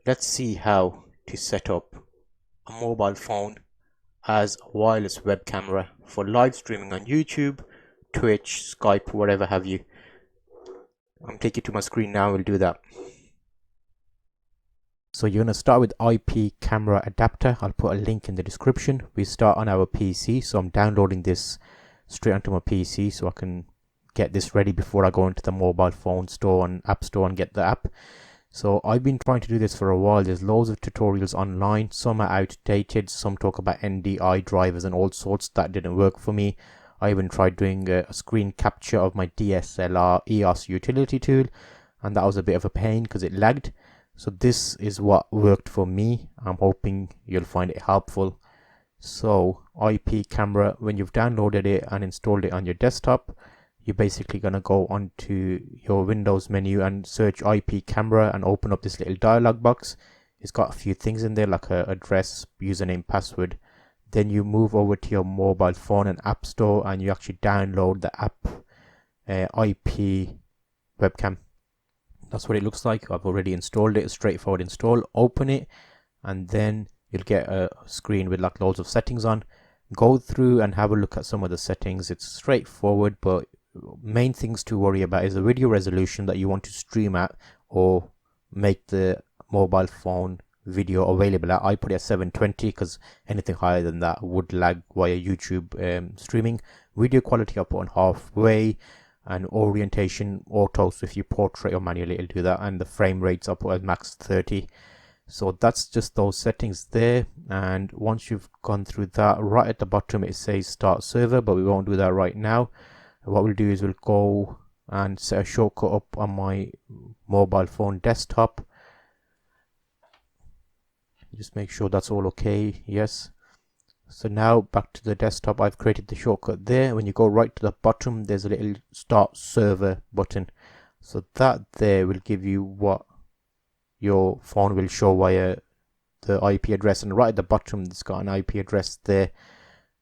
Let's see how to set up a mobile phone as a wireless web camera for live streaming on YouTube, Twitch, Skype, whatever have you. I'm taking you to my screen now, we'll do that. So you're going to start with IP camera adapter. I'll put a link in the description. We start on our PC, so I'm downloading this straight onto my PC so I can get this ready before I go into the mobile phone store and app store and get the app. So I've been trying to do this for a while. There's loads of tutorials online. Some are outdated, some talk about NDI drivers and all sorts. That didn't work for me. I even tried doing a screen capture of my DSLR EOS utility tool, and that was a bit of a pain because it lagged. So this is what worked for me. I'm hoping you'll find it helpful. So IP camera, when you've downloaded it and installed it on your desktop, you're basically going to go onto your Windows menu and search IP camera and open up this little dialog box. It's got a few things in there like a address, username, password. Then you move over to your mobile phone and app store and you actually download the app IP webcam. That's what it looks like. I've already installed it. Straightforward install. Open it and then you'll get a screen with like loads of settings on. Go through and have a look at some of the settings. It's straightforward, but main things to worry about is the video resolution that you want to stream at or make the mobile phone video available at. I put it at 720 because anything higher than that would lag via YouTube streaming. Video quality I put on halfway, and orientation auto, so if you portrait or manually it'll do that, and the frame rates I put at max 30. So that's just those settings there, and once you've gone through that, right at the bottom it says start server, but we won't do that right now. What we'll do is we'll go and set a shortcut up on my mobile phone desktop. Just make sure that's all okay. Yes. So now back to the desktop. I've created the shortcut there. When you go right to the bottom, there's a little start server button. So that there will give you what your phone will show via the IP address, and right at the bottom it's got an IP address there.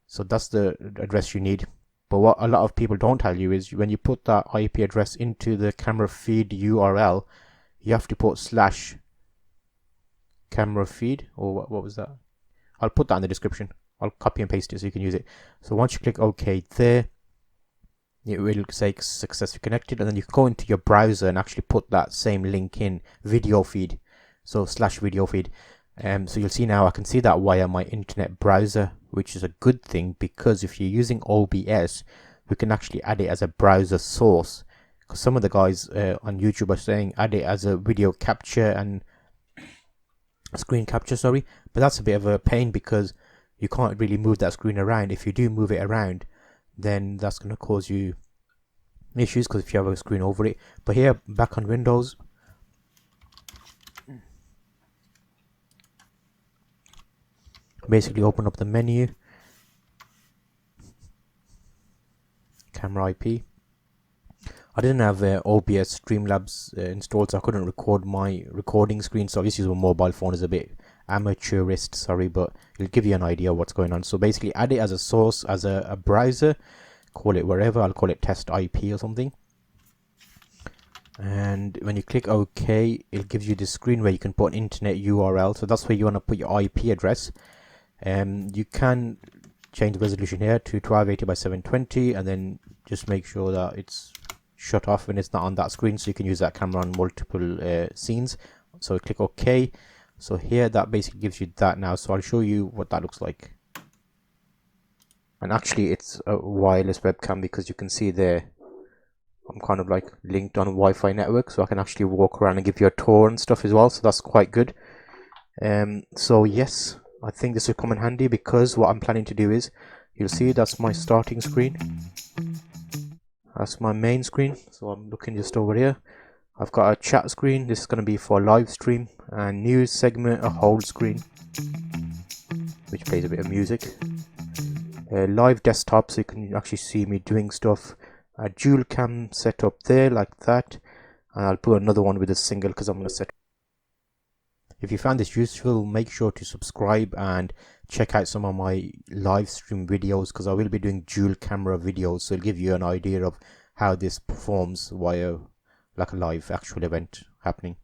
So that's the address you need. But what a lot of people don't tell you is when you put that IP address into the camera feed URL, you have to put slash camera feed, or what was that? I'll put that in the description. I'll copy and paste it so you can use it. So once you click OK there, it will say successfully connected, and then you can go into your browser and actually put that same link in video feed. So slash video feed. So you'll see now I can see that via my internet browser, which is a good thing because if you're using OBS, we can actually add it as a browser source. Because some of the guys on YouTube are saying add it as a video capture and screen capture, sorry, but that's a bit of a pain because you can't really move that screen around. If you do move it around, then that's going to cause you issues because if you have a screen over it. But here, back on Windows, basically open up the menu, camera IP. I didn't have OBS Streamlabs installed, so I couldn't record my recording screen. So obviously the mobile phone is a bit amateurist, sorry, but it'll give you an idea of what's going on. So basically add it as a source, as a browser, call it wherever. I'll call it test IP or something. And when you click OK, it gives you this screen where you can put an internet URL. So that's where you want to put your IP address. You can change the resolution here to 1280 by 720, and then just make sure that it's shut off when it's not on that screen, so you can use that camera on multiple scenes. So click OK. So here that basically gives you that now. So I'll show you what that looks like. And actually it's a wireless webcam because you can see there I'm kind of like linked on a Wi-Fi network, so I can actually walk around and give you a tour and stuff as well. So that's quite good. So yes, I think this will come in handy because what I'm planning to do is, you'll see that's my starting screen. That's my main screen. So I'm looking just over here. I've got a chat screen. This is going to be for live stream, and news segment, a whole screen, which plays a bit of music. Live desktop, so you can actually see me doing stuff. A dual cam set up there like that, and I'll put another one with a single because I'm going to set. If you found this useful, make sure to subscribe and check out some of my live stream videos because I will be doing dual camera videos, so it'll give you an idea of how this performs via like a live actual event happening.